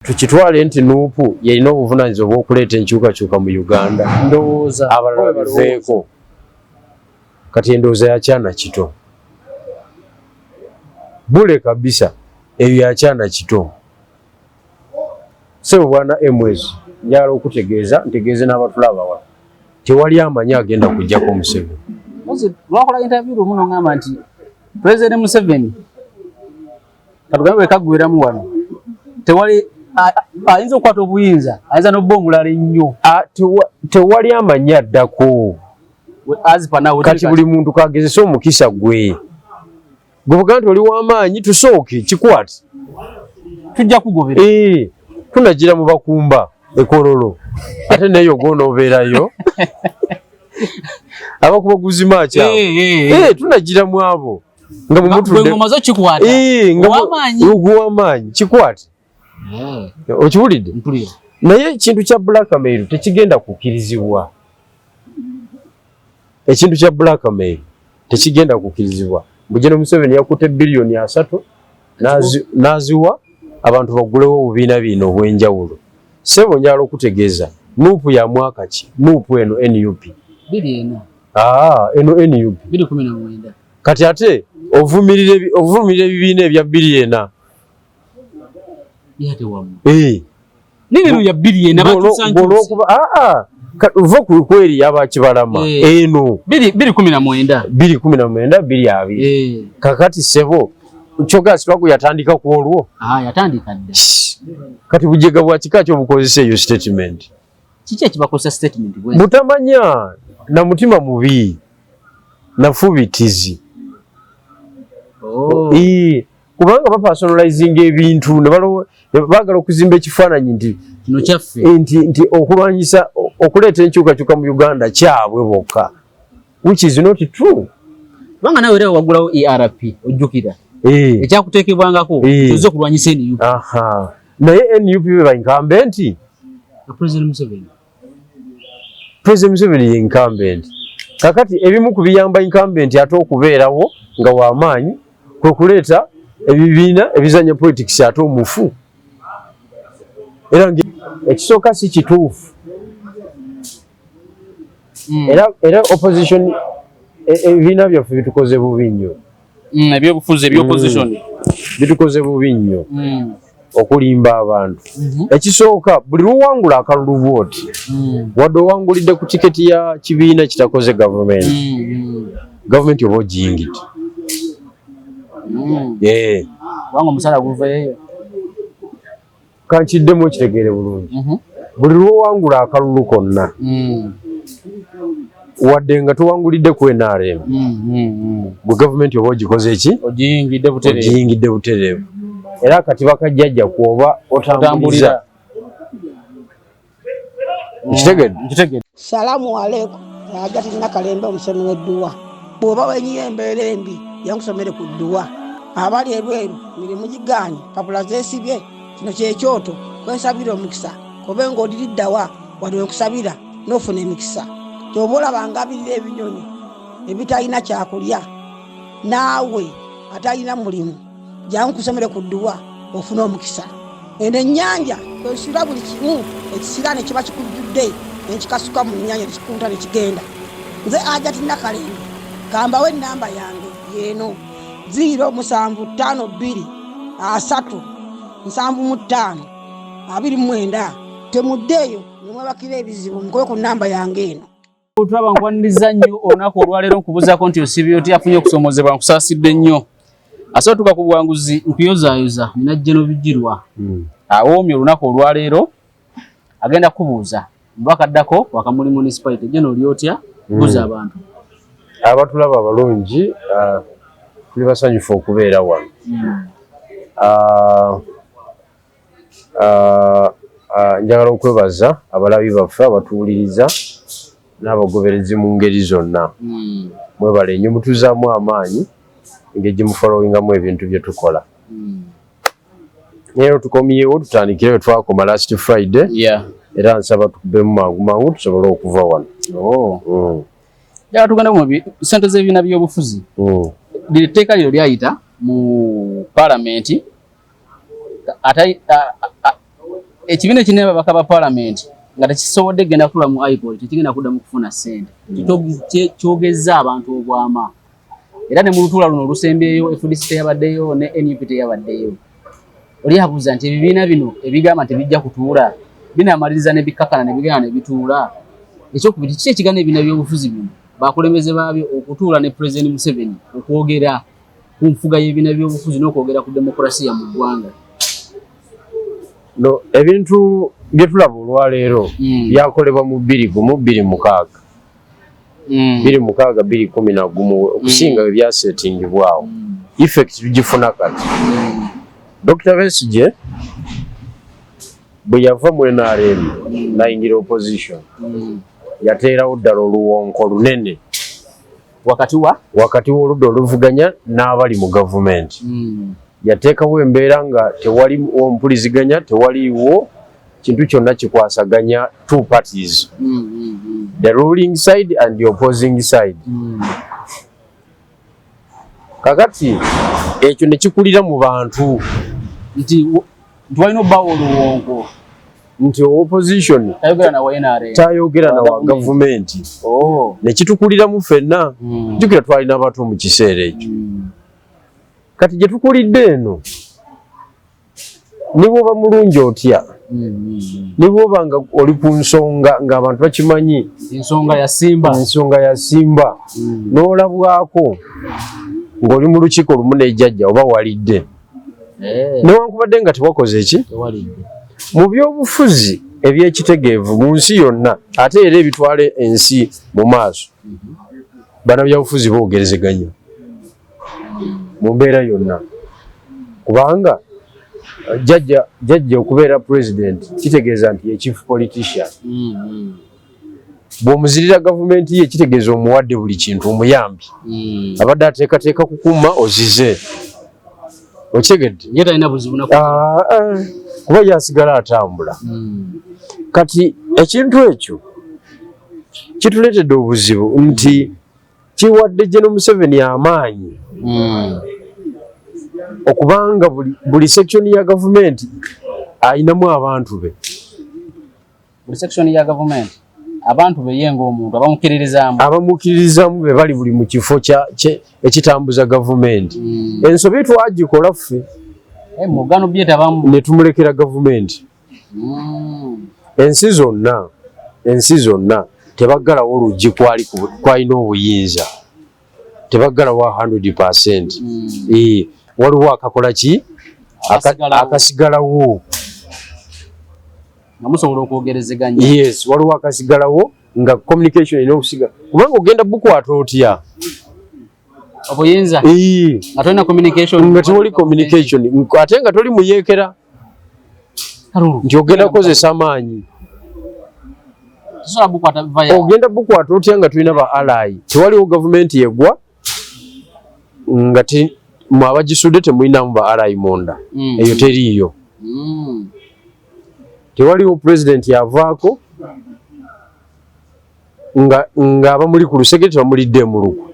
tukitwale nti nuupu yalina obuvunaanyizibwa bw'okuleeta enkyukakyuka mu Uganda. Ndowooza abalala baveeko. Kati endowooza yakyana kito. Bule kabisa eyo yakyana kito. Sebo bwana Emwezi njala okutegeeza ntegeeze n'abatulaba wano. Tewali amanyi agenda kujjako Museveni. Lwakola interview muno ngamba nti President Museveni katugambe kagweramu wano. Tewali ayinza okukwata obuyinza ayinza n'obba omulala ennyo. Tewali amanyi addako. Kati buli muntu kagezesa omukisa gwe. Gwe nti oli w'amaanyi tusooke kikwate. Tujja kugobera. Tunagira mu bakumba ekololo. Ate neyo gw'onoobeerayo. Abakuba guzima akyawo. Tunagira mu abo. Nga mumutudde. Ngoma zo kikwata. W'amaanyi kikwate. Okiwulidde? Naye ekintu kya blackmail tekigenda kukkirizibwa. Ekintu kya blackmail tekigenda kukkirizibwa. Bujeno Museveni yakutte billioni 3 n'aziwa abantu bagulewo obubiina bino obw'enjawulo. Sebo njala okutegeeza nuupu ya mwaka ki? Nuupu eno NUP. Eno NUP. 2019. Kati ate ovumirira ebibiina ebya biliona. Nini ya biliona batusanjuse? Uva ku kweri y'abakibalama eno 2019 biri abiri. Kakati Sebo Chogasi twaku yatandika ku olwo. Yatandika dda. Kati bujega bwa kika kyo bukozese yo statement. Kiki kibakosa statement bwe? Butamanya na mutima mubi na fubitizi. Kubanga ba personalizing ebintu ne bagala okuzimba ekifaananyi nti kino kyaffe nti okulwanyisa okuleeta enkyukakyuka mu Uganda kyabwe bokka, which is not true. Banga nawe era wagulawo ERP ojjukira ekyakuteekebwangako tuze okulwanyisa NUP. Naye NUP be incumbent. President Museveni ye incumbent. Kakati ebimu ku biyamba incumbent ate okubeerawo nga w'amaanyi kwe kuleeta ebibiina ebizanya politics ate omufu. Era ekisooka si kituufu. Era opposition ebibiina byaffe bitukoze bubi nnyo. Ebyobufuzi ebyopposition bitukoze bubi nnyo okulimba abantu. Ekisooka buli luwangula akalulu bwoti wadde owangulidde ku tiketi ya kibiina kitakoze gavumenti oba ogiyingidde. Wanga omusala guveeyo kankiddemu okitegeere bulungi. Buli lwowangula akalulu konna wadde nga tuwangulidde ku NRM bwe gavumenti oba ogikoze eki? Ogiyingidde butereevu. Era kati bakajjajja kuoba otambuliza. Nkitegedde. Salamu alaikum. Agati nakalembe omusomi w'edduwa. Bw'oba wenyiye embeera embi yankusomere ku dduwa. Abali ebweru mirimu gigaanyi papula zeesibye kino kyekyoto kwesabira omukisa kobe ng'odiriddawa wadde wekusabira n'ofuna emikisa. Ky'oba olabanga abirira ebinyonyi ebitalina kyakulya naawe atalina mulimu jankusomere ku dduwa ofuna omukisa. Eno ennyanja kwesula buli kimu ekisira ne kiba kikujjudde nekikasuka mu nnyanja nekikunta nekigenda. Nze Agati Nakalembe gambawo ennamba yange yeeno 075237529 temuddeeyo nemwebakira ebizibu mukobe ku nnamba yange eno. Tulaba nkwaniriza nnyo olunaku olwaleero nkubuzaako nti osibye oti afunye okusoomozebwa nkusaasidde nnyo. Asootuka ku buwanguzi nkuyozaayoza ninajja n'obijjirwa. Awoomye olunaku olwaleero agenda kubuuza mbaka addako wakamuli municipality gye n'oli otya buuza abantu. Abatulaba abalungi tuli basanyufu okubeera wano. Njagala okwebaza abalabi baffe abatuwuliriza n'abagoberezi mu ngeri zonna. Mwebale nnyo mutuzaamu amaanyi engeri gye mufollowingamu ebintu bye tukola. Leero tukomyewo tutandikire we twakoma last Friday. Era nsaba tukubemu mangu tusobole okuva wano. Njagala tugenda mu ssente z'ebibiina by'obufuzi. Etteeka lino lyayita mu Parliament ekibiina kinene ababaka ba parliament nga tekisobodde genda kutula mu iPod tekigenda kudda mu kufuna ssente kyogezza abantu obwama era ne mu lutuula luno olusembeyo FDC teyabaddeyo ne NUP teyabaddeyo oli abuuza nti ebibiina bino ebigamba nti bijja kutuula binamaliriza ne bikakana ne bigana ne bituula ekyokubiri kiki ekigaana ebibiina by'obufuzi bino bakulembeze baabyo okutuula ne President Museveni okwogera ku nfuga y'ebibiina by'obufuzi n'okwogera ku demokrasiya mu ggwanga. No, ebintu byetulaba olwaleero byakolebwa mu 2026 2011 okusinga bwe byasetingibwawo effect tugifuna kati. Dr. Besigye bwe yava mu NRM nayingira opposition yateerawo ddala oluwonko lunene wakati w'oludda oluvuganya n'abali mu gavumenti. Yateekawo embeera nga tewali ompuliziganya tewaliwo kintu kyonna kikwasaganya two parties, the ruling side and the opposing side. Kakati ekyo ne kikulira mu bantu nti walina obbawo oluwonko nti opposition tayogera na wa gavumenti ne kitukulira mu ffenna. Jjukira twalina abato mu kiseera ekyo. Kati gye tukulidde eno niwoba mulungi otya niwoba nga oli ku nsonga ng'abantu bakimanyi ensonga ya Simba n'olabwako ng'oli mu lukiiko lumu n'ejjajja oba walidde newankubadde nga tewakoze eki mu by'obufuzi eby'ekitegeevu mu nsi yonna ate era ebitwala ensi mu maaso bannabyabufuzi boogerezeganya mu mbeera yonna kubanga jjajja okubeera president kitegeeza nti ye chief politician. Bw'omuzirira gavumenti ye kitegeeza omuwadde buli kintu omuyambi abadde ateekateeka kukuuma ozize okitegedde kuba yasigala atambula. Kati ekintu ekyo kituleetedde obuzibu nti kiwadde General Museveni amaanyi okubanga buli section ya gavumenti ayinamu abantu be. Buli section ya gavumenti abantu be yenga omuntu abamukkiririzaamu be bali buli mu kifo ekitambuza gavumenti. Ensobi twagikola ffe ne tumulekera gavumenti. Ensi zonna tebaggalawo oluggi kwalina obuyinza tebaggalawo 100%. Waliwo akakola ki akasigalawo nga musobola okwogerezeganya. Yes, waliwo akasigalawo nga communication ina okusigala kubanga ogenda bukwata otya obuyinza nga tolina communication nga tewali communication ate nga toli muyeekera nti ogenda kukozesa amaanyi. Ogenda bukwata otya nga tulina ba alai tewaliwo gavumenti yegwa nga abagisudde temulinamu ba alai munda eyo teriiyo. Tewaliwo president yavaako nga abamuli ku lusegere tebamulidde emuluku.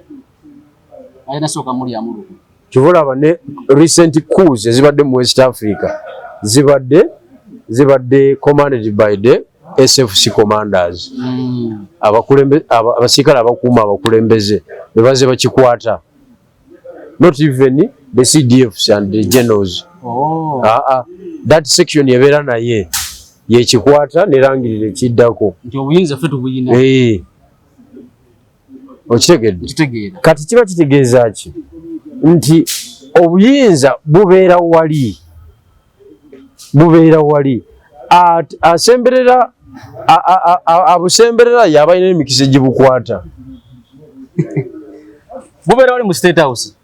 Kivolaba ne recent coups ezibadde mu West Africa zibadde commanded by the SFC commanders. Abasirikale abakuuma abakulembeze bebaze bakikwata. Not even the CDFs and the generals. That section yabeera naye yekikwata nerangirira ekiddako nti obuyinza ffe tubuyina. Okitegedde kati kiba kitegeeza ki nti obuyinza bubeera wali asemberera abusemberera yaba alina emikisa egibukwata. Bubeera wali mu State House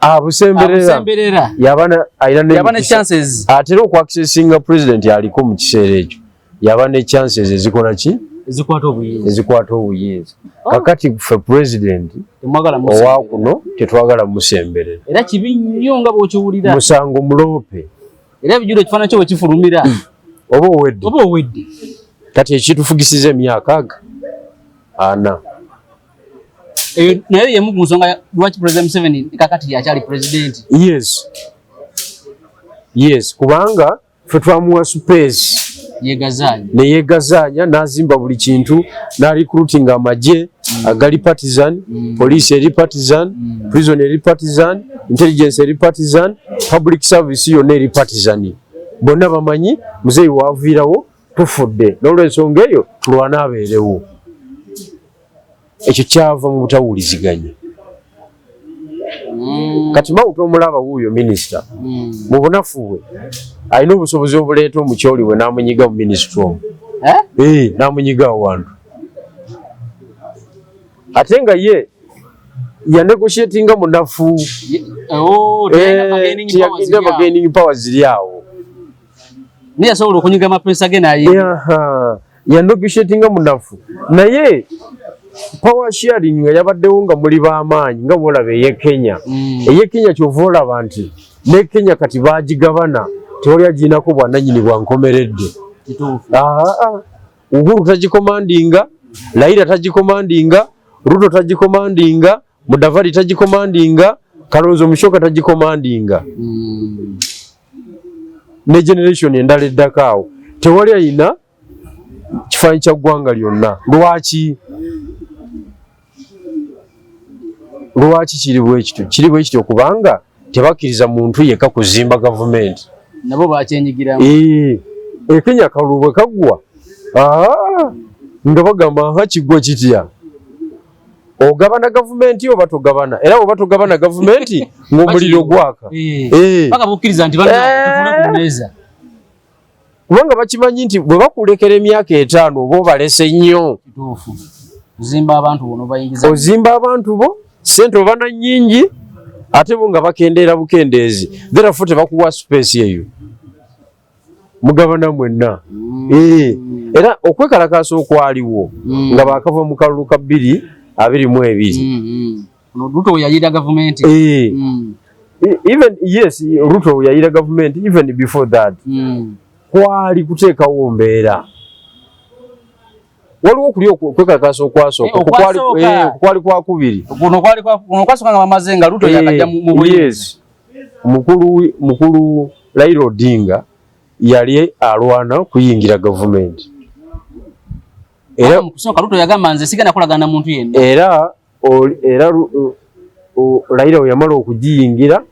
abusemberera yaba alina ne chances ate okwakisesinga president aliko mu kiseera ekyo yaba ne chances ezikola ki ezikwata obuyinza. Kakati ffe president owa kuno tetwagala musemberera era kibi nnyo nga bw'okiwulira musango muloope era ebijjulo ekifaananyi kyo bwe kifulumira oba owedde kati ekitufugisiza emyaka 4 naye yemu ku nsonga lwaki President Museveni kakati yakyali president. Yes, kubanga ffe twamuwa space neyegazaanya n'azimba buli kintu n'recruiting amagye agali partisan, police eri partisan, prison eri partisan, intelligence eri partisan, public service yonna eri partisan. Bonna bamanyi muzeeyi waaviirawo tufudde n'olw'ensonga eyo tulwana abeerewo. Ekyo kyava mu butawuliziganya. Kati Mawutu omulaba wuuyo minisita mu bunafu bwe alina obusobozi obuleeta omukyoli we n'amunyiga mu minisitule omwo. N'amunyiga awantu. Ate nga ye yanegotiatinga munafu. Tiyagenda bargaining powers ziri awo. Niye asobola okunyiga amapesa ge naye. Yanegotiatinga munafu. Naye power sharing nga yabaddewo nga muli b'amaanyi nga bw'olaba ey'e Kenya. Ey'e Kenya ky'ova olaba nti ne Kenya kati baagigabana tewali agirinako bwannannyini bwankomeredde. Uhuru tagikomandinga, Raila tagikomandinga, Ruto tagikomandinga, Mudavadi tagikomandinga, Kalonzo Musyoka tagikomandinga. Ne generation endala eddako awo tewali ayina kifaananyi kya ggwanga lyonna. Lwaki kiri bwe kityo? Kiri bwe kityo kubanga tebakkiriza muntu yekka kuzimba gavumenti. Nabo bakyenyigiramu. Kenya akalulu bwe kaggwa nga bagamba kiggwa kitya. Ogabana gavumenti oba togabana? Era oba togabana gavumenti ng'omuliro gwaka. Paka bukkiriza nti bana ku mmeeza. Kubanga bakimanyi nti bwe bakulekera emyaka 5 oba obalese nnyo. Ozimba abantu bo n'obayingiza. Ozimba abantu bo, ssente oba na nnyingi, ate bo nga bakendeera bukendeezi. Therefore tebakuwa space eyo. Mugabana mwenna. Era okwekalakaasa okwaliwo nga baakava mu kalulu ka 2022. Ruto yayira gavumenti. Even yes, Ruto yayira gavumenti even before that. Kwali kuteekawo mbeera. Waliwo okuli okwekalakaasa okwasooka. Kwali kwa kubiri. Kuno kwasooka nga bamaze nga Ruto yakajja mu buyinza. Mukulu Raila Odinga yali alwana kuyingira gavumenti. Era mukusooka Ruto yagamba nze sigenda kolagana muntu yenna. Era Raila we yamala okugiyingira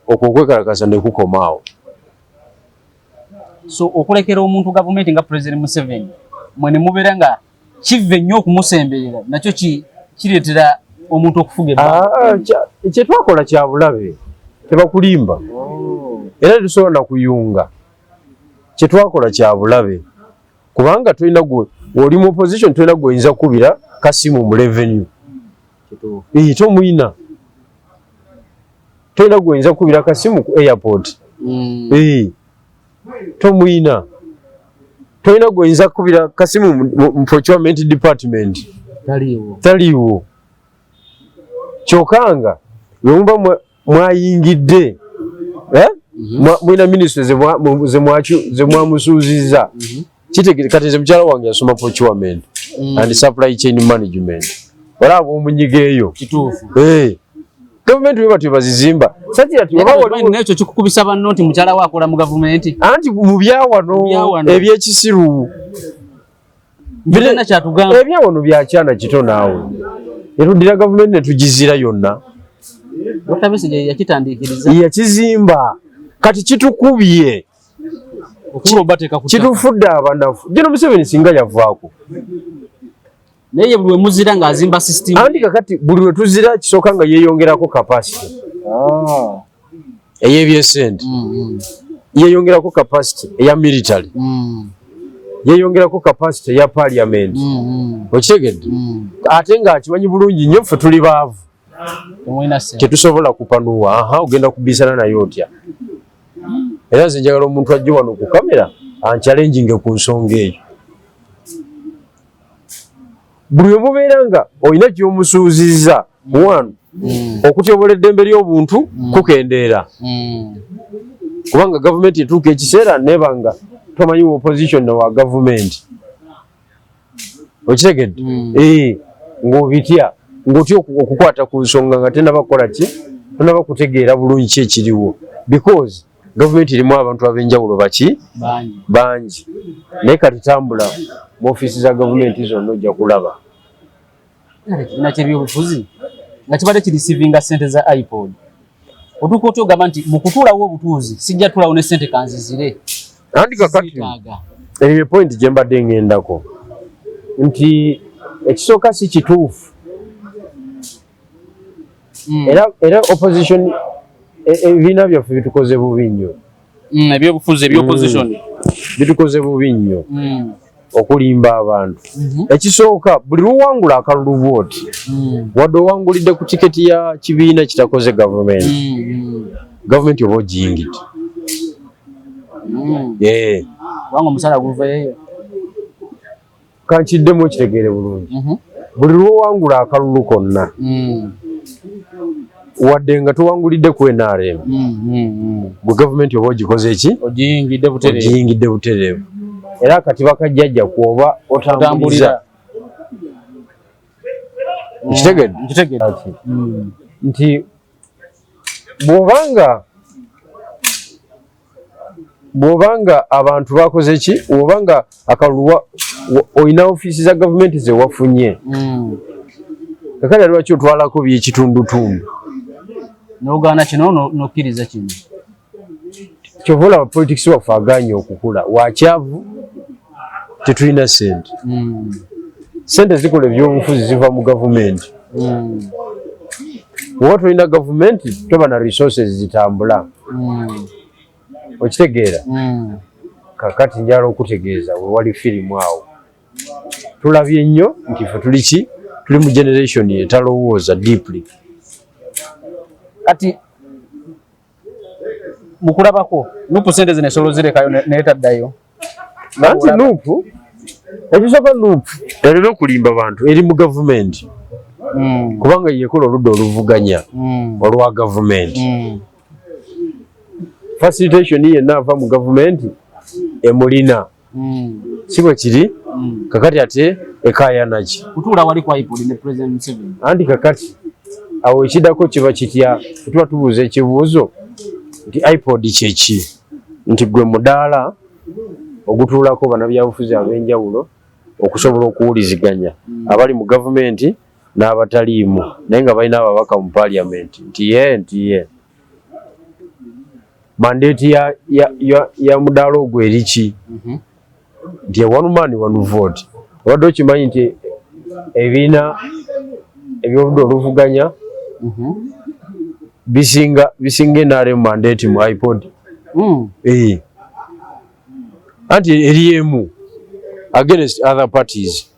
okwekalakaasa ne kukomaawo. So okulekera omuntu gavumenti nga President Museveni mwene mubeera nga kive nnyo okumusemberera nakyo kireetera omuntu okufuga ebbanga. Kye twakola kya bulabe tebakulimba. Era tusobola na kuyunga. Kye twakola kya bulabe kubanga tulina gwe oli mu opposition tulina gwe oyinza kubira Kasimu mu revenue. Tomuyina. Tulina gwe oyinza kubira Kasimu ku airport. Tomuyina. Tulina gwe oyinza kubira Kasimu mu procurement department. Taliiwo. Kyokanga lwemba mwayingidde mwina ministry ze mwamusuuziza. Kati nze mukyala wange yasoma procurement and supply chain management. Olaba omunyiga eyo. Kituufu. Gavumenti bwe batyo bazizimba. Nekyo kikukubisa banno nti mukyala we akola mu gavumenti. Anti mu byawano ebyekisiru. Ebyawano byakyana kito naawe. Eruddira gavumenti ne tugizira yonna. Dr. Besigye yakitandikiriza. Yakizimba. Kati kitukubye. Kitufudde abanafu. Jeno Museveni singa yavaako. Naye buli muzira nga azimba system. Andi kakati buli we tuzira kisooka nga yeeyongerako capacity. Eyebyesente. Yeeyongerako capacity eya military. Yeeyongerako capacity eya parliament. Okitegedde? Ate nga akimanyi bulungi nnyo ffe tuli baavu. Tetusobola kupanuwa. Ogenda kubisana naye otya. Era nze njagala omuntu ajje wano ku kamera anchallenging ku nsonga eyo. Buli we mubeera nga olina ky'omusuuziza wano okutyobola eddembe ly'obuntu kukendeera. Kubanga gavumenti etuuka ekiseera neba nga tomanyi opposition wa gavumenti. Okitegedde? Ng'obitya ng'otya okukwata ku nsonga nga tenaba kukola ki? Tenaba kutegeera bulungi ki ekiriwo. Because Government ilimu abantu abenjawulo baki bangi naye kati tambula mu office za government zonna ojja kulaba ekibiina ky'ebyobufuzi nga kibadde kirisivinga ssente za iPod otuuka otya ogamba nti mu kutuulawo obutuuzi sijja tuulawo ne ssente kanzizire andi kakati eyo point gye mbadde ngendako nti ekisooka si kituufu era opposition ebibiina byaffe bitukoze bubi nnyo ebyobufuzi ebyopposition bitukoze bubi nnyo okulimba abantu ekisooka buli luwangula akalulu vooti wadde owangulidde ku tiketi ya kibiina kitakoze gavumenti oba ogiyingidde kubanga omusala guveeyo kankiddemu okitegeere bulungi buli lwowangula akalulu konna wadde nga towangulidde ku NRM gwe gavumenti oba ogikoze eki ogiyingidde butereevu era akatiba kajjajja kuoba otambuliza nkitegedde nti bw'obanga abantu bakoze eki bw'obanga akalulu olina ofiisi za gavumenti ze wafunye kakati ali lwaki otwalako byekitundutundu n'ogaana kino n'okkiriza kino kyova olaba politics waffe agaanye okukula wakyavu tetulina ssente ssente zikola ebyobufuzi ziva mu gavumenti bwoba tolina gavumenti toba na resources zitambula okitegeera kakati njala okutegeeza wewali firimu awo tulabye nnyo nti ffe tuli mu generation etalowooza deeply kati mukulabako nupu sente zino esolo zirekayo neetaddayo anti nupu ekisooka nupu erina okulimba bantu eri mu gavumenti kubanga yekola oludda oluvuganya olwa gavumenti facilitation yenna ava mu gavumenti emulina si bwe kiri kakati ate ekayanaki kutuula wali kwa iPod ne President Museveni anti kakati awo ekiddako kiba kitya tuba tubuuza ekibuuzo nti iPod kyeki nti gwe mudaala ogutuulako bannabyabufuzi ab'enjawulo okusobola okuwuliziganya abali mu gavumenti n'abataliimu naye nga balina ababaka mu paliamenti nti ye mandeeti ya mudaala ogwo eriki nti one man one vote obadde okimanyi nti ebibiina ebyoludda oluvuganya bisinga NRM mandate mu iPod anti eriemu against other parties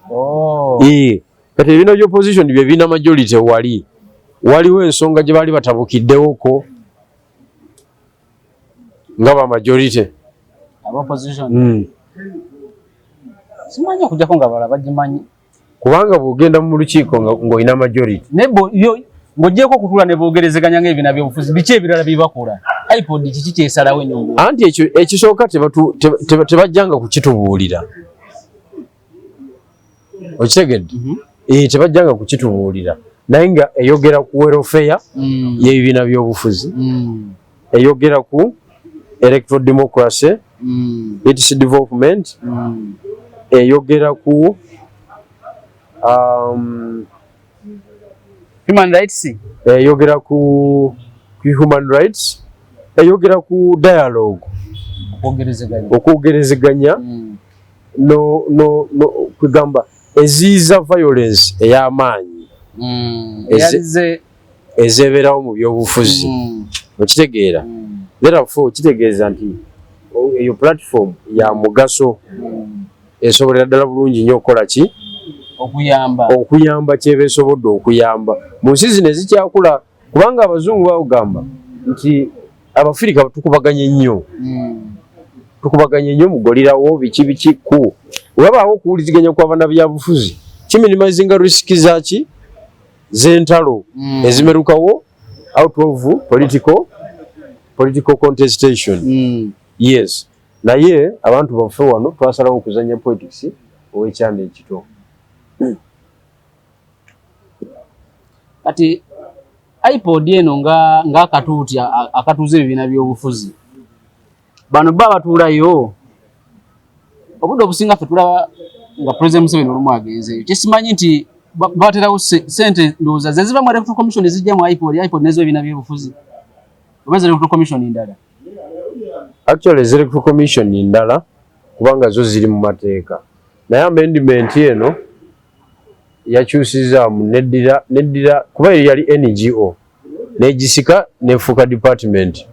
kati ebibiina by'opposition bye birina majority waliwo ensonga gye baali batabukiddewoko nga ba majority ab'opposition simanyi okujjako nga balala bagimanyi kubanga bw'ogenda mu lukiiko ng'olina majority ng'oggyeko okutuula ne boogerezeganya ng'ebibiina by'obufuzi biki ebirala bibakola iPod kiki kyesalawo ennyo anti ekyo ekisooka tebajjanga kukitubuulira okitegedde tebajjanga kukitubuulira naye nga eyogera ku welfare y'ebibiina by'obufuzi eyogera ku electoral democracy its development eyogera ku human rights eyogera ku human rights eyogera ku dialogue okwogerezeganya kwegamba eziiza violence ey'amaanyi ezeeberawo mu byobufuzi okitegeera therefore kitegeeza nti eyo platform ya mugaso esobolera ddala bulungi nnyo okukola ki okuyamba kyeba esobodde okuyamba mu nsi zino ezikyakula kubanga abazungu bagamba nti abafirika tukubaganye nnyo mugolirawo biki ku webaawo okuwuliziganya kw'abannabyabufuzi kiminimizinga risiki zaki z'entalo ezimerukawo out of political contestation yes naye abantu baffe wano twasalawo okuzanya politics ow'ekyanda ekito kati iPod eno nga akatuuti akatuuza ebibiina by'obufuzi bano baba tuulayo obudde obusinga ffe tulaba nga President Museveni olumu agenzeeyo kyesimanyi nti baterawo sente ndowooza ze ziva mu Electoral Commission ezijja mu IPOD nezo ebibiina by'obufuzi oba Electoral Commission ndala. Actually Electoral Commission ndala kubanga zo ziri mu mateeka naye amendment eno yakyusizaamu neddira kuba yali NGO negisika nefuuka department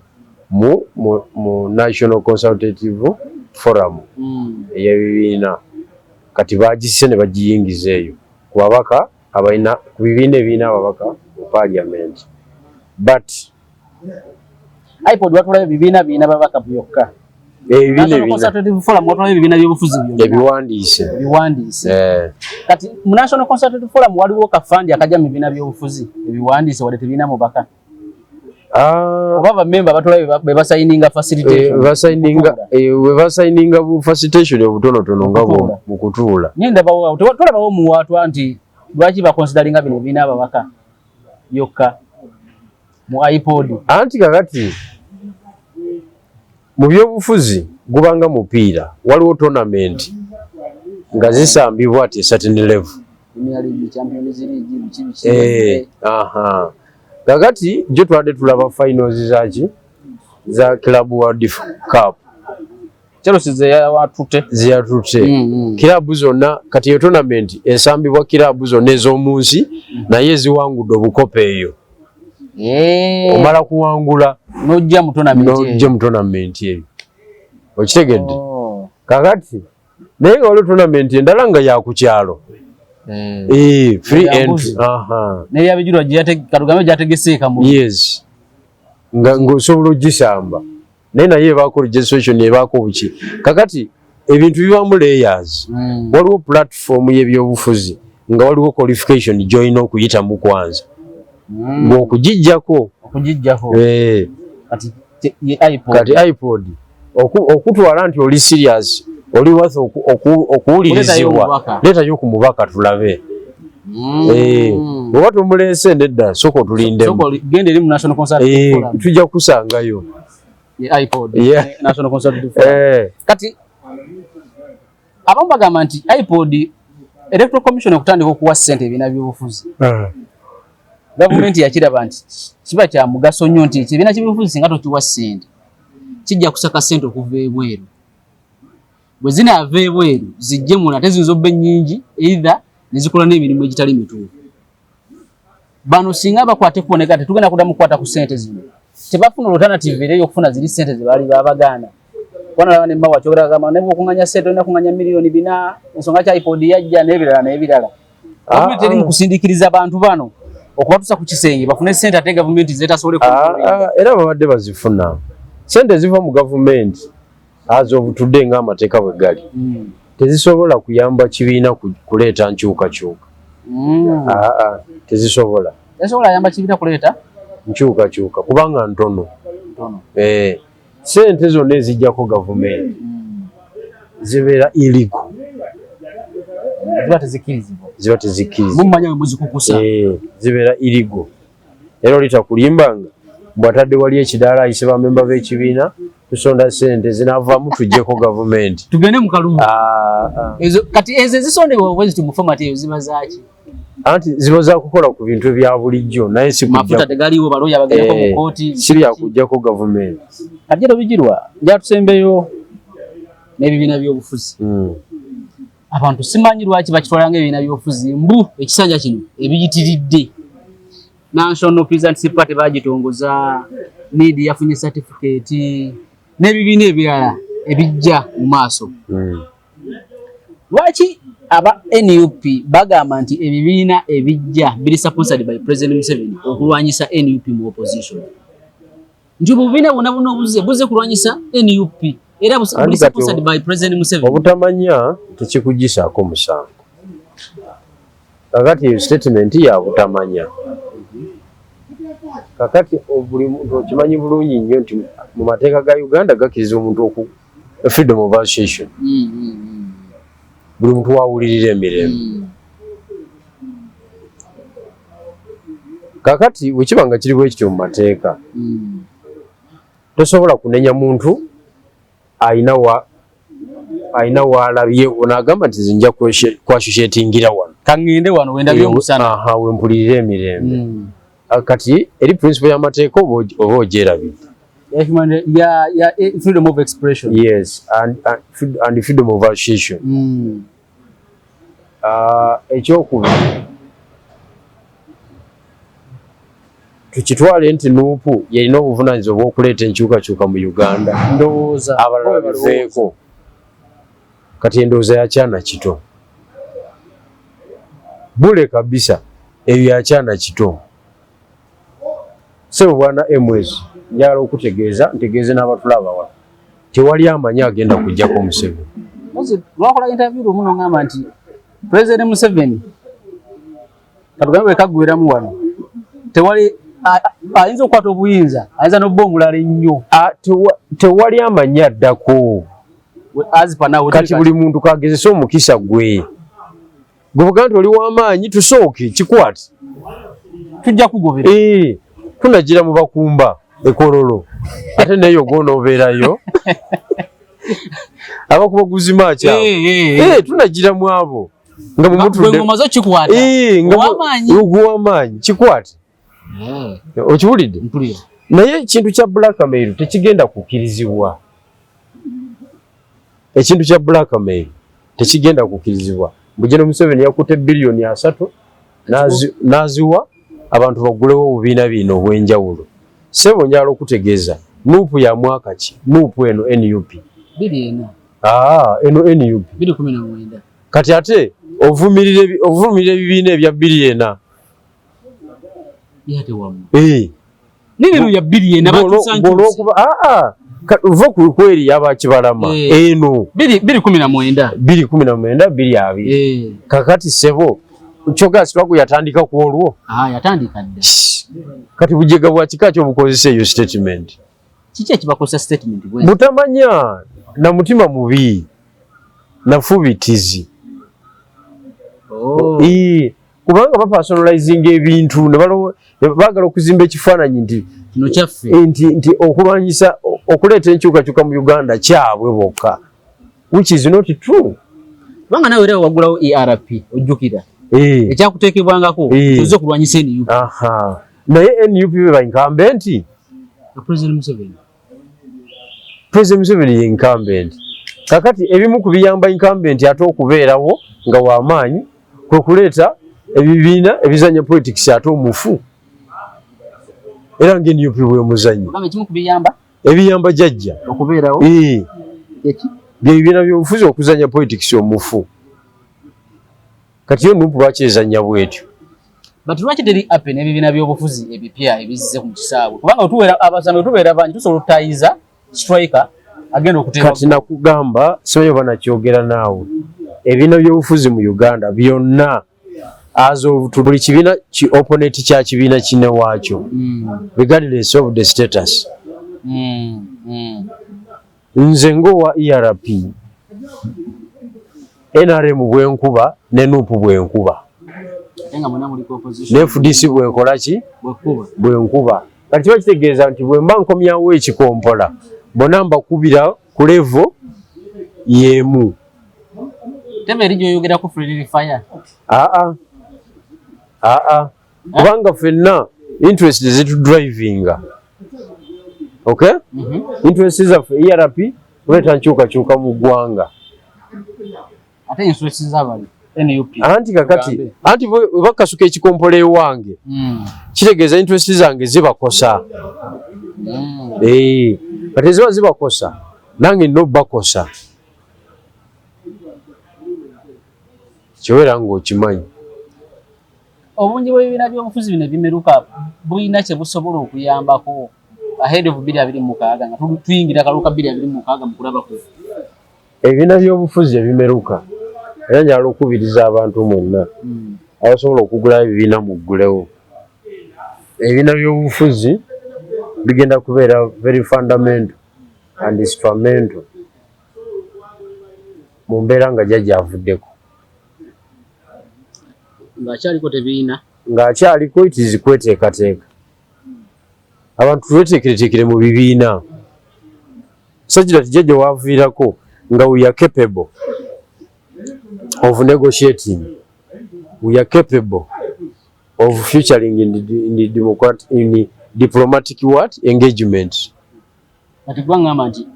mu National Consultative Forum ey'ebibiina kati bagisise ne bagiyingiza eyo ku babaka abalina ku bibiina ebiina ababaka mu parliament but IPOD watulayo ebibiina biina babaka byokka ebibiina Consultative Forum watulayo ebibiina by'obufuzi ebiwandiise kati mu National Consultative Forum waliwo kafandi akajja mu bibiina by'obufuzi ebiwandiise wadde tebiina mubaka oba bamemba batulayo be basayininga facilitation basayininga bu facilitation obutonotono nga bwo mu kutuula nyendabawo tulabawo mu watwa nti lwaki bakonsidaringa bino ebibiina ababaka byokka mu IPOD anti kakati mu byobufuzi gubanga mupiira waliwo tournament nga zisambibwa ati certain level kakati jo twadde tulaba finals zaki za Club World Cup Chelsea zeyatute kilabu zonna kati yo tournament esambibwa kilabu zonna ez'omu nsi naye eziwangudde obukope eyo omala kuwangula nojja mu tournament eyo okitegedde kakati naye nga waliwo tournament endala nga yakukyalo free entry n'eyabijirwa katugambe gyategeseeka mu yes nga osobola ogisamba naye ebaako registration ebaako buki kakati ebintu bibaamu layers waliwo platform y'ebyobufuzi nga waliwo qualification gy'olina okuyitamu kwanza ng'okugijjako kati IPOD okutwala nti oli serious oli worth okuwulirizibwa leetayo ku mubaka tulabe oba tumuleese nedda sooka otulindemu tujja kusangayo kati abamu bagamba nti IPOD Electoral Commission okutandika okuwa ssente ebibiina by'obufuzi gavumenti yakiraba nti kiba kya mugaso nnyo nti ekibiina ky'ebyobufuzi singa tokiwa ssente kijja kusaka ssente okuva ebweru bwe zinaava ebweru zijje muna ate ziyinza obba ennyingi either nezikola n'emirimu egitali mituufu bano singa bakwate kuboneka tetugenda kuddamu kukwata ku ssente zino tebafuna alternative era ey'okufuna ziri ssente ze baali babagana wanalaba ne mbawa kyogera gamba ne bw'okunganya ssente olina kunganya miliyoni 4 ensonga kya IPOD yajja n'ebirala gavumenti eri mu kusindikiriza abantu bano okubatuusa ku kisenge bafune ssente ate gavumenti zetasobole era babadde bazifuna ssente ziva mu gavumenti as of today ng'amateeka bwe gali tezisobola kuyamba kibiina kuleeta nkyukakyuka tezisobola yamba kibiina kuleeta nkyukakyuka kubanga ntono ssente zonna ezijjako gavumenti zibeera iligo ziba tezikirizibwa zibeera iligo era olitakulimbanga bw'atadde wali ekidaala ayise bamemba b'ekibiina tusonda ssente zinaavaamu tujjeko gavumenti tugende mu kalungu kati ezo ezisondebwa bweziti mu format eyo ziba zaaki anti ziba za kukola ku bintu ebya bulijjo naye mafuta tegaliwo balooya bagendako mu kooti si byakujjako gavumenti kabyero bijirwa byatusembeyo n'ebibiina by'obufuzi abantu simanyi lwaki bakitwalanga ebibiina by'obufuzi mbu ekisanja kino ebiyitiridde National Presidency Party bagitongoza need yafunye certificate n'ebibiina ebirala ebijja mu maaso lwaki aba NUP bagamba nti ebibiina ebijja biri sponsored by President Museveni okulwanyisa NUP mu opposition nti obubiina bwonna buze kulwanyisa NUP era buli sponsored by President Museveni obutamanya tekikugisaako musango kakati statement ya butamanya kakati buli muntu okimanyi bulungi nnyo nti mu mateeka ga Uganda gakkiriza omuntu freedom of association buli muntu wawulirira emirembe kakati bwekibanga kiri bwe kityo mu mateeka tosobola kunenya muntu aina walabye onagamba nti zinja kwashishetingira wano kangende wano wenda byomusana wempulirira emirembe kati eri principle y'amateeka oba ogyerabidde freedom of expression. Yes, and freedom of association. Ekyokubiri tukitwale nti nuupu yalina obuvunaanyizibwa bw'okuleeta enkyukakyuka mu Uganda. Ndowooza abalala babiveeko kati endowooza yakyana kito bule kabisa ebyo yakyana kito. Sebo bwana Emwezi njagala okutegeeza ntegeeze n'abatulaba wano tewali amanyi agenda kujjako Museveni. Lwakola interview lumu n'ongamba nti President Museveni katugambe kaggweramu wano tewali ayinza okukwata obuyinza ayinza n'obba omulala ennyo. Tewali amanyi addako kati buli muntu kagezesa omukisa gwe gwebuga nti oli w'amaanyi tusooke kikwate tujja kugobera tunagira mu bakumba ekololo ate neyo gonobeerayo abakuba guzima akyabo tunagira mu abo nga mumutuddegomazo kikwata w'amaanyi kikwate okiwulidde. Naye ekintu kya blackmail tekigenda kukkirizibwa. Ekintu kya blackmail tekigenda kukkirizibwa. Bugeno Museveni yakutte bilioni 3 n'aziwa abantu bagulewo obubiina bino obw'enjawulo. Sebo njala okutegeeza nuupu ya mwaka ki? Nuupu eno NUP biliona eno NUP 2019 kati ate ovumirira ebibiina ebya biliona yate wamu nini ya biliona batusanjusa uva ku kweri yabakibalama eno 2019 bili abi kakati sebo Choga sitwaku yatandika ku olwo yatandika dda kati bujega bwa kikakyo obukozesa eyo statement kiki kibakozesa statement bwe butamanya na mutima mubi na fubitizi kubanga ba personalizing ebintu ne bagala okuzimba ekifaananyi nti kino kyaffe nti okulwanyisa okuleeta enkyukakyuka mu Uganda kyabwe bokka which is not true. Banga nawe era wagulawo ERP ojjukira ekyakuteekebwangako tuze okulwanyisa NUP. Naye NUP be incumbent President Museveni ye incumbent kakati ebimu ku biyamba incumbent ate okubeerawo nga w'amaanyi kwe kuleeta ebibiina ebizanya politics ate omufu era nga NUP bwe muzanyo ebiyamba jajja okubeerawo byebibiina by'obufuzi okuzanya politics omufu kati yo nuupu lwaki ezanya bwetyo. But lwaki teri happen ebibiina by'obufuzi ebipya ebizze ku kisaawe kubanga otuwera abazambi otubeera bangi tusobola okutayiza striker agenda okuteeba. Kati nakugamba simanyi oba nakyogera naawe ebibiina by'obufuzi mu Uganda byonna buli kibiina opponent kya kibiina kinne waakyo regardless of the status. Nze ng'owa ERP NRM bwenkuba ne NUP bwenkuba ne FDC bwenkola ki bwenkuba kati kiba kitegeeza nti bwe mba nkomyawo ekikompola bonna mbakubira ku level y'emu. Kubanga ffenna interest zitudrivinga interest zaffe ERP kuleeta nkyukakyuka mu ggwanga anti kakati anti bakasuka ekikompola ewange kitegeeza interest zange zibakosa kati ziba zibakosa nange nno bakosa kiwera ng'okimanyi. Obungi bw'ebibiina by'obufuzi bino ebimeruka bulina kye busobola okuyambako ahead of 2026 nga tuyingira kaluka 2026 mu kulabako ebibiina by'obufuzi ebimeruka era njala okubiriza abantu mwenna abasobola okugulayo ebibiina muggulewo. Ebibiina by'obufuzi bigenda kubeera very fundamental and instrumental mu mbeera nga jjajja avuddeko ng'akyaliko tebiina ng'akyaliko itizi kweteekateeka abantu tweteekereteekere mu bibiina sajja tijje wavirako nga we are capable of negotiating, we are capable of featuring in the diplomatic engagement. Kati gwangamba nti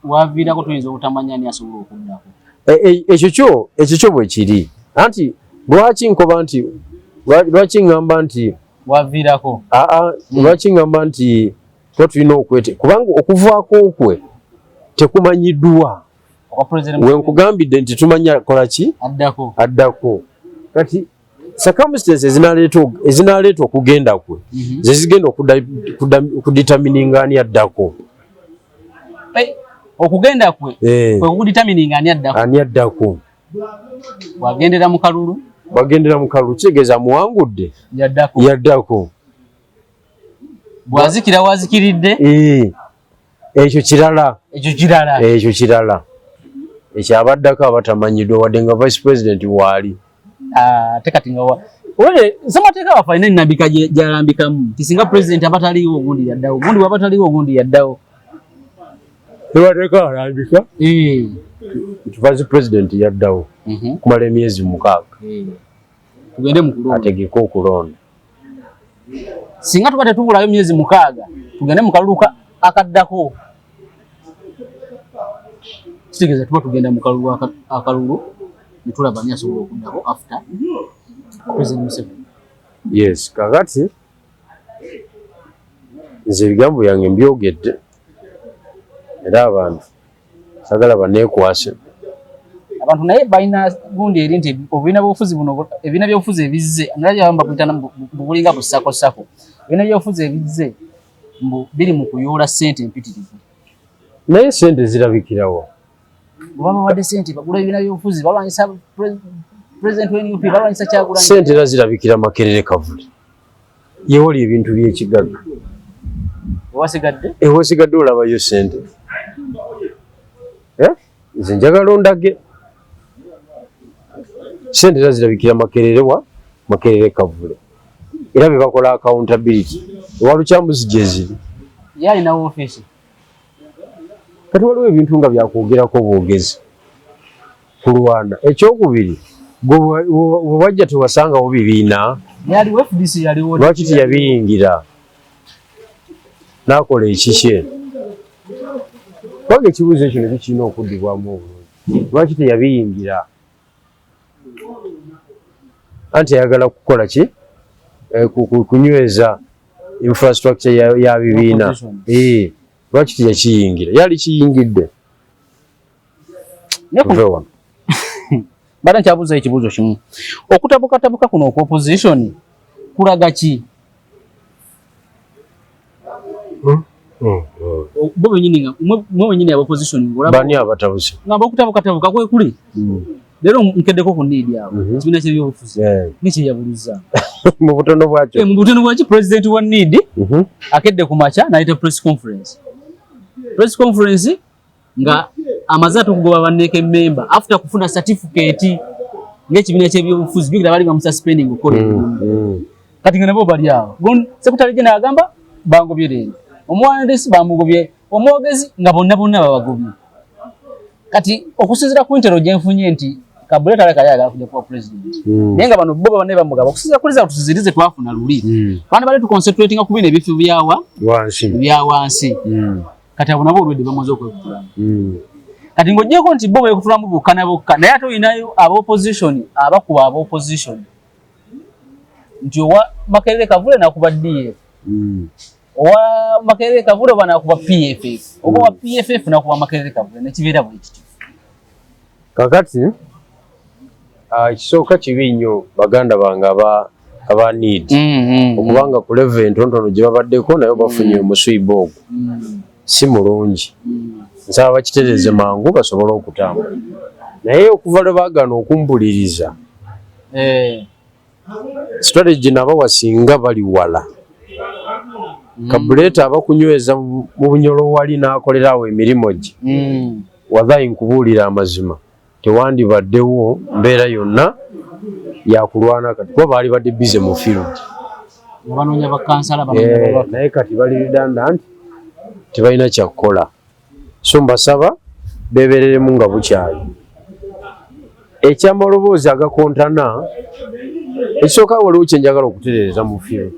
wavirako tuyinza okutamanya ni asobola okuddako. Ekyo bwe kiri. Anti lwaki nkoba nti lwaki ngamba nti wavirako? Lwaki ngamba nti tulina okwete kubanga okuvaako kwe tekumanyiddwa. We nkugambidde nti tumanya kola ki addako. Kati circumstances ezinaleeta okugenda kwe zezigenda okudetermininga ani addako. Okugenda kwe okudetermininga ani addako. Wagendera mu kalulu kitegeeza muwangudde yaddako. Bwazikira wazikiridde ekyo kirala ekyo abaddako abatamanyiddwa wadde nga vice president waali. Tekati nga ole samateeka wafaina nabika jalambikamu kisinga president abataliwo ogundi yaddawo ogundi wabataliwo ogundi yaddawo tebateeka alambika vice president yaddawo kumala emyezi 6 tugende mu kulonda ategeka okulonda. Singa tuba tetubulayo myezi 6 tugende mu kalulu akaddako kitegeeza tuba tugenda mu kalulu akalulu nitulaba ani asobola okuddako after President Museveni. Yes, kakati nze ebigambo byange mbyogedde era abantu sagala baneekwase. Abantu naye balina gundi eri nti obulina bw'obufuzi buno ebina by'obufuzi ebizze nalaba bakuyitana bulinga busako ebina by'obufuzi ebizze biri mu kuyoola ssente mpitirivu. Naye ssente zirabikirawo. Bwaba wadde ssente bagula ebina by'obufuzi balwanyisa President w'NUP balwanyisa Kyagulanyi. Ssente era zirabikira Makerere Kavule. Yewali ebintu by'ekigagga. Wasigadde olabayo ssente. Nze njagala ondage. Ssente era zirabikira Makerere Kavule. Era be bakola accountability. Walukyambuzi gye ziri. Yalinawo ofiisi. Kati waliwo ebintu nga byakwogerako bwogezi ku Rwanda. Ekyokubiri bwe wajja tewasangawo bibiina lwaki teyabiyingira n'akola ekikye? Kubanga ekibuuzo ekyo ne bikirina okuddibwamu obulungi. Lwaki teyabiyingira? Anti ayagala kukola ki? Kunyweza infrastructure ya bibiina. Lwaki teyakiyingira? Yali kiyingidde. Bada nkyabuuza ekibuuzo kimu. Okutabukatabuka kuno ku opposition kulaga ki? Bo benyini aba opposition ngolaba. Bani abatabuse? Ngamba okutabukatabuka kwe kuli. Lero nkeddeko ku need yabo. Kibiina ky'ebyobufuzi. Nikye yabuluza. Mu butono bwakyo. Mu butono bwakyo president wa need akedde ku macha naita press conference. Press conference nga amazato kugoba baneke member after kufuna certificate ng'ekibiina ky'ebyobufuzi byo bali bamu suspending okole. Kati nga nabo bali awo. Secretary General agamba bangobye lero. Omuwandiisi bamugobye, omwogezi nga bonna babagobye. Kati okusinziira ku intero gye nfunye nti Kabuleta alaka yaga kujja kuba president. Naye nga bano bo bane bamugaba okusinziira ku result tuzirize twafuna luli. Bana bali tu concentrating ku bino ebifu byawa wansi. Kati abo nabo olwedde bamaze okwekutula. Kati ng'ogyeko nti bo beekutulamu bukana bokka naye ate olinayo aba opposition abakuba aba opposition nti owa Makerere Kavule nakuba DF. Owa Makerere Kavule banakuba PFF. Owa PFF nakuba Makerere Kavule nekibeera buli kiti. Kakati ekisooka kibi nnyo baganda bange aba need okubanga ku level entontono gye babaddeko nayo bafunye omuswiba ogwo si mulungi. Nsaba bakitereeze mangu basobole okutambula. Naye okuva lwe baagana okumpuliriza strategy nabo wasinga bali wala. Kabuleta abakunyweza mu bunyolo wali n'akolerawo emirimu gye wadhayi nkubuulira amazima tewandibaddewo mbeera yonna yakulwana kati kuba baali badde bize mu field banoonya bakansala naye kati bali redundant tebalina kyakukola. so mbasaba bebereremu nga bukyali ekyamaloboozi agakontana ekisooka waliwo kyenjagala okutereereza mu field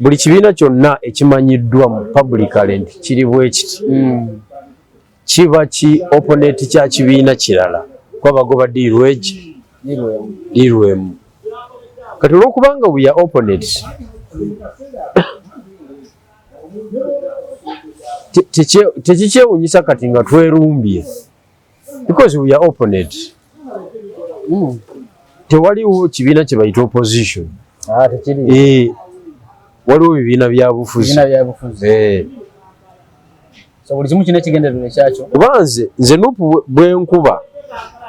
buli kibiina kyonna ekimanyiddwa mu publicly nti kiri bwe kiti kiba ki opponent kya kibiina kirala kwabagoba diirwemu kati olwokubanga we are opponents tekikyewunyisa kati nga twerumbye because we are opponents tewaliwo kibiina kye bayita opposition waliwo bibiina bya bufuzi buli kimu kina ekigendererwa ekyakyo kuba nze nupu bwenkuba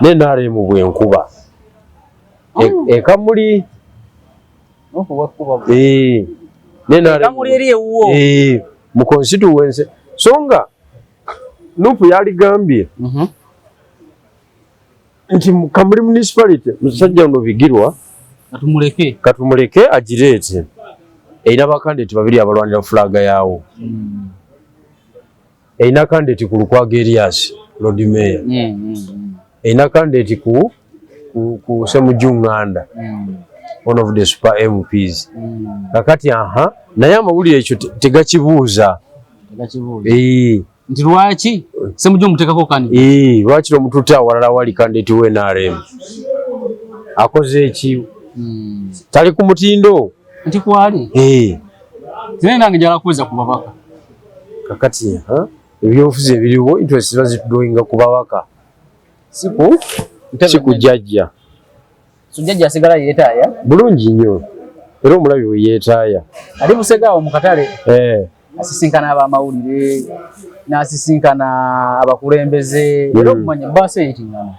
nenaremu bwenkuba ekamuli mu constituency so nga nupu yaligambye nti Kamuli municipality musajja ono Bigirwa katumuleke agireete erina bakandidate babiri abalwanira fulaga yaawo erina kandidate ku Lukwago Elias Lord Mayor erina kandidate ku Ssemujjunganda one of the super MPs kakati naye amawulire ekyo tegakibuuza nti lwaki Ssemujju mutekako kani lwaki omututa awalala wali kandidate we NRM akoze eki tali ku mutindo nti kwali zine nange njala kuweza ku babaka kakati ebyobufuzi ebiriwo interest bazitudoinga ku babaka siku jjajja so jjajja asigala yeetaaya bulungi nnyo era omulabi we yeetaaya ali busegaawo mu katale asisinkana abamawulire n'asisinkana abakulembeze era okumanya bbaasi eyitingana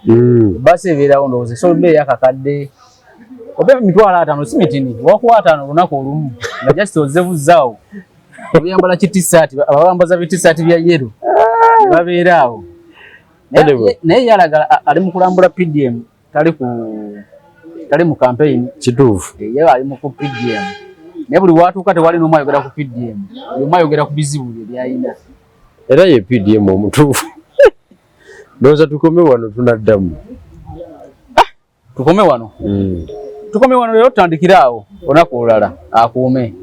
bbaasi ebeerawo ndowooza so mbeera yakakadde oba 5,000 si mitini wakuwa 5 olunaku olumu nga just ozebuzzaawo obiyambala kitisaati abawambaza bitisaati bya yero babeeraawo naye yalaga ali mu kulambula PDM tali mu campaign kituufu ye ali mu PDM naye buli watuuka tewali n'omu ayogera ku PDM buli omu ayogera ku bizibu bye byalina era ye PDM omutuufu ndowooza tukome wano tunaddamu tukome wano leero tutandikire awo olunaku olulala akuume